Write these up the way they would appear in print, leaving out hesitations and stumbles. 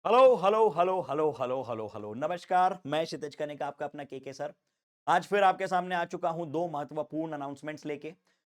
Hello hello hello hello hello hello hello नमस्कार। मैं क्षितिज कनिका आपका अपना के सर। आज फिर आपके सामने आ चुका हूं दो महत्वपूर्ण अनाउंसमेंट्स लेके।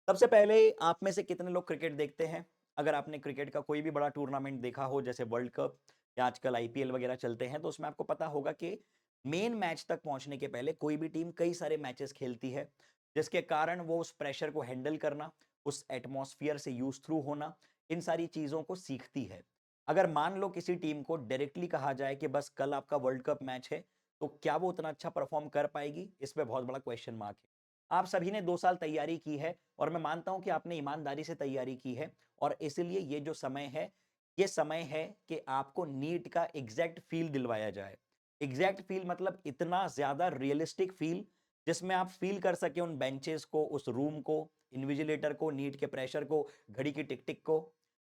सबसे पहले, आप में से कितने लोग क्रिकेट देखते हैं? अगर आपने क्रिकेट का कोई भी बड़ा टूर्नामेंट देखा हो, जैसे वर्ल्ड कप या आजकल आईपीएल वगैरह चलते हैं, तो उसमें आपको पता होगा कि मेन मैच तक पहुंचने के पहले कोई भी टीम कई सारे मैचेस खेलती है, जिसके कारण वो उस प्रेशर को हैंडल करना, उस एटमॉस्फेयर से यूज थ्रू होना, इन सारी चीजों को सीखती है। अगर मान लो किसी टीम को डायरेक्टली कहा जाए कि बस कल आपका वर्ल्ड कप मैच है, तो क्या वो उतना अच्छा परफॉर्म कर पाएगी? इस पे बहुत बड़ा क्वेश्चन मार्क है। आप सभी ने 2 साल तैयारी की है और मैं मानता हूं कि आपने ईमानदारी से तैयारी की है, और इसलिए ये जो समय है, ये समय है कि आपको नीट का एग्जैक्ट फील दिलवाया जाए। एग्जैक्ट फील मतलब इतना ज्यादा रियलिस्टिक फील, जिसमें आप फील कर सके उन बेंचेस को, उस रूम को, इन्विजिलेटर को, नीट के प्रेशर को, घड़ी की टिक टिक को।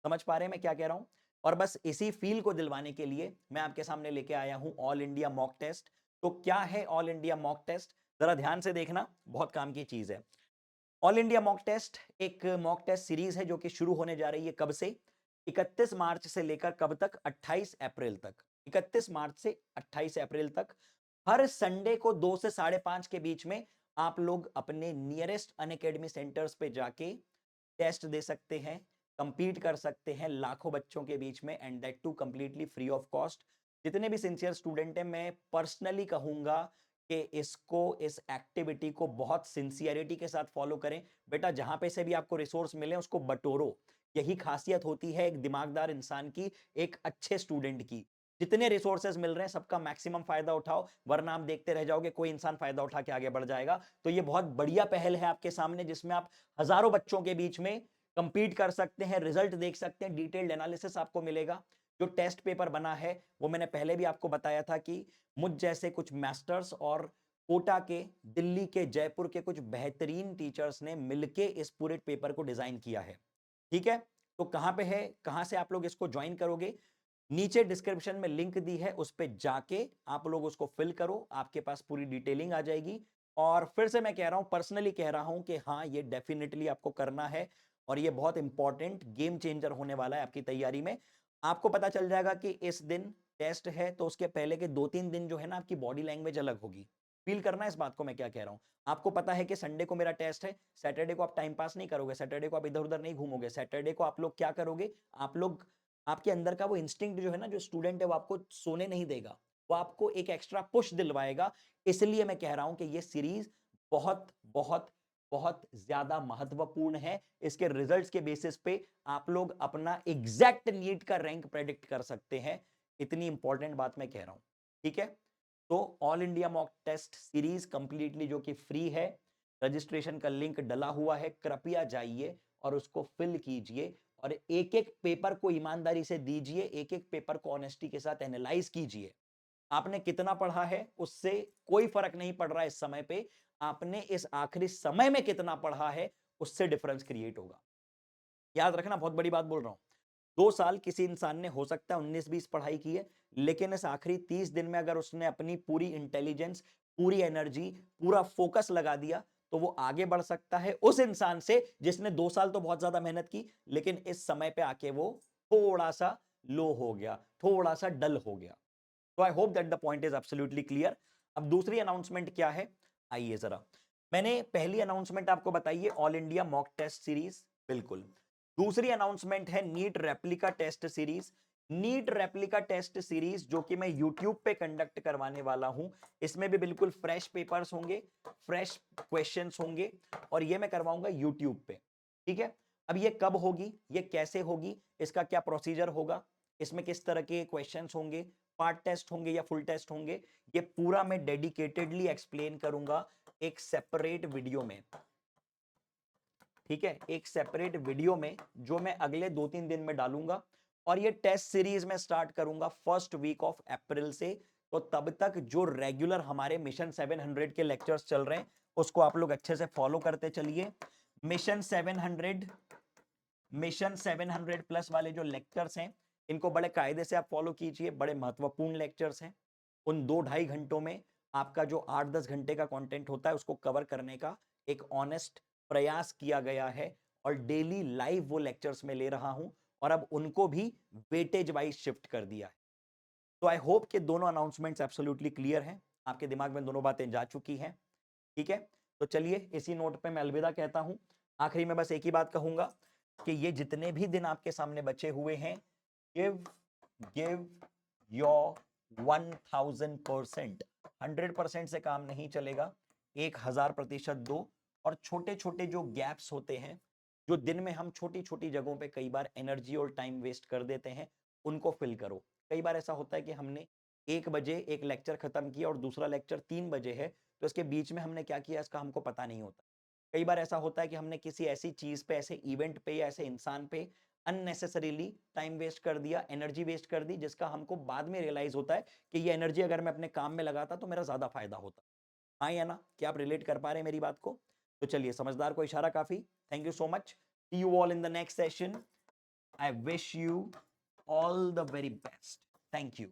समझ पा रहे हैं मैं क्या कह रहा हूं? और बस इसी फील को दिलवाने के लिए मैं आपके सामने लेके आया हूं ऑल इंडिया मॉक टेस्ट। तो क्या है ऑल इंडिया मॉक टेस्ट? जरा ध्यान से देखना, बहुत काम की चीज है। ऑल इंडिया मॉक टेस्ट एक मॉक टेस्ट सीरीज है जो कि शुरू होने जा रही है कब से? 31 मार्च से लेकर कब तक? 28 अप्रैल तक। 31 मार्च से 28 अप्रैल तक हर संडे को 2 से 5:30 के बीच में आप लोग अपने नियरेस्ट अनअकैडमी सेंटर्स पे जाके टेस्ट दे सकते हैं, कंपीट कर सकते हैं लाखों बच्चों के बीच में, and that too completely free of cost. जितने भी सिंसियर स्टूडेंट हैं, मैं पर्सनली कहूंगा कि इस एक्टिविटी को बहुत सिंसियरिटी के साथ फॉलो करें। बेटा, जहां पे से भी आपको रिसोर्स मिले उसको बटोरो। यही खासियत होती है एक दिमागदार इंसान की, एक अच्छे स्टूडेंट की। जितने रिसोर्सेज मिल रहे हैं सबका मैक्सिमम फायदा उठाओ, वरना आप देखते रह जाओगे कोई इंसान फायदा उठा के आगे बढ़ जाएगा। तो ये बहुत बढ़िया पहल है आपके सामने, जिसमें आप हजारों बच्चों के बीच में कंपीट कर सकते हैं, रिजल्ट देख सकते हैं, डिटेल्ड एनालिसिस आपको मिलेगा। जो टेस्ट पेपर बना है वो मैंने पहले भी आपको बताया था कि मुझ जैसे कुछ मास्टर्स और कोटा के, दिल्ली के, जयपुर के कुछ बेहतरीन टीचर्स ने मिलके इस पूरे पेपर को डिजाइन किया है। ठीक है? तो कहां पे है, कहां से आप लोग इसको ज्वाइन करोगे? नीचे डिस्क्रिप्शन में लिंक दी है, उस पर जाके आप लोग उसको फिल करो, आपके पास पूरी डिटेलिंग आ जाएगी। और फिर से मैं कह रहा हूं, पर्सनली कह रहा हूं कि हाँ, ये डेफिनेटली आपको करना है, और ये बहुत इंपॉर्टेंट गेम चेंजर होने वाला है आपकी तैयारी में। आपको पता चल जाएगा कि इस दिन टेस्ट है, तो उसके पहले के 2-3 दिन जो है ना, आपकी बॉडी लैंग्वेज अलग होगी। फील करना इस बात को मैं क्या कह रहा हूं। आपको पता है कि संडे को मेरा टेस्ट है, सैटरडे को आप टाइम पास नहीं करोगे, सैटरडे को आप इधर उधर नहीं घूमोगे, सैटरडे को आप लोग क्या करोगे? आप लोग, आपके अंदर का वो इंस्टिंक्ट जो है ना, जो स्टूडेंट है, वो आपको सोने नहीं देगा, वो आपको एक एक्स्ट्रा पुश दिलवाएगा। इसलिए मैं कह रहा हूं कि ये सीरीज बहुत बहुत बहुत ज्यादा महत्वपूर्ण है। इसके रिजल्ट्स के बेसिस पे आप लोग अपना एग्जैक्ट नीट का रैंक प्रेडिक्ट कर सकते हैं। इतनी इंपॉर्टेंट बात मैं कह रहा हूं। ठीक है? तो all India mock test series completely जो कि फ्री है, रजिस्ट्रेशन का लिंक डला हुआ है, कृपया जाइए और उसको फिल कीजिए, और एक एक पेपर को ईमानदारी से दीजिए, एक एक पेपर को ऑनेस्टी के साथ एनालाइज कीजिए। आपने कितना पढ़ा है उससे कोई फर्क नहीं पड़ रहा है इस समय पे, आपने इस आखिरी समय में कितना पढ़ा है उससे डिफरेंस क्रिएट होगा। याद रखना, बहुत बड़ी बात बोल रहा हूं। 2 साल किसी इंसान ने हो सकता है 19-20 पढ़ाई की है, लेकिन इस आखिरी 30 दिन में अगर उसने अपनी पूरी इंटेलिजेंस, पूरी एनर्जी, पूरा फोकस लगा दिया, तो वो आगे बढ़ सकता है उस इंसान से जिसने 2 साल तो बहुत ज्यादा मेहनत की, लेकिन इस समय पे आके वो थोड़ा सा लो हो गया, थोड़ा सा डल हो गया। तो I hope that the point is absolutely clear. अब दूसरी अनाउंसमेंट क्या है, आइए जरा। मैंने पहली अनाउंसमेंट आपको बताई है all India mock test series, बिल्कुल। दूसरी अनाउंसमेंट है NEET replica test series. NEET replica test series जो कि मैं YouTube पे कंडक्ट करवाने वाला हूं। इसमें भी बिल्कुल फ्रेश पेपर्स होंगे, फ्रेश क्वेश्चंस होंगे, और ये मैं करवाऊंगा YouTube पे। ठीक है? अब ये कब होगी, ये कैसे होगी, इसका क्या प्रोसीजर होगा, इसमें किस तरह के क्वेश्चंस होंगे, पार्ट टेस्ट होंगे या फुल टेस्ट होंगे, ये पूरा मैं डेडिकेटेडली एक्सप्लेन करूंगा एक सेपरेट वीडियो में। ठीक है? एक सेपरेट वीडियो में, जो मैं अगले 2-3 दिन में डालूंगा, और ये टेस्ट सीरीज में स्टार्ट करूंगा फर्स्ट वीक ऑफ अप्रैल से। तो तब तक जो रेगुलर हमारे मिशन 700 के लेक्चर्स चल रहे हैं, उसको आप लोग अच्छे से फॉलो करते चलिए। मिशन 700, मिशन 700 प्लस वाले जो लेक्चर्स हैं, इनको बड़े कायदे से आप फॉलो कीजिए, बड़े महत्वपूर्ण लेक्चर्स हैं। उन 2-2.5 घंटों में आपका जो 8-10 घंटे का कंटेंट होता है, उसको कवर करने का एक ऑनेस्ट प्रयास किया गया है, और डेली लाइव वो लेक्चर्स में ले रहा हूं, और अब उनको भी वेटेज वाइज शिफ्ट कर दिया है। तो आई होप कि दोनों अनाउंसमेंट्स एब्सोल्युटली क्लियर हैं, आपके दिमाग में दोनों बातें जा चुकी हैं। ठीक है, तो चलिए इसी नोट पे मैं अलविदा कहता हूं। आखिरी में बस एक ही बात कहूंगा कि ये जितने भी दिन आपके सामने बचे हुए हैं, गिव गिव योर 1000%, 100% से काम नहीं चलेगा, 1000% दो। और छोटे छोटे जो गैप्स होते हैं, जो दिन में हम छोटी छोटी जगहों पे कई बार एनर्जी और टाइम वेस्ट कर देते हैं, उनको फिल करो। कई बार ऐसा होता है कि हमने 1 बजे एक लेक्चर खत्म किया और दूसरा लेक्चर 3 बजे है, तो इसके बीच में हमने क्या किया इसका हमको पता नहीं होता। कई बार ऐसा होता है कि हमने किसी ऐसी चीज पे, ऐसे इवेंट पे या ऐसे इंसान पे अननेसेसरीली टाइम वेस्ट कर दिया, एनर्जी वेस्ट कर दी, जिसका हमको बाद में रियलाइज होता है कि ये एनर्जी अगर मैं अपने काम में लगाता तो मेरा ज्यादा फायदा होता। हाँ या ना, क्या आप रिलेट कर पा रहे हैं मेरी बात को? तो चलिए, समझदार को इशारा काफी। Thank you so much, see you all in the next session. I wish you all the very best. Thank you.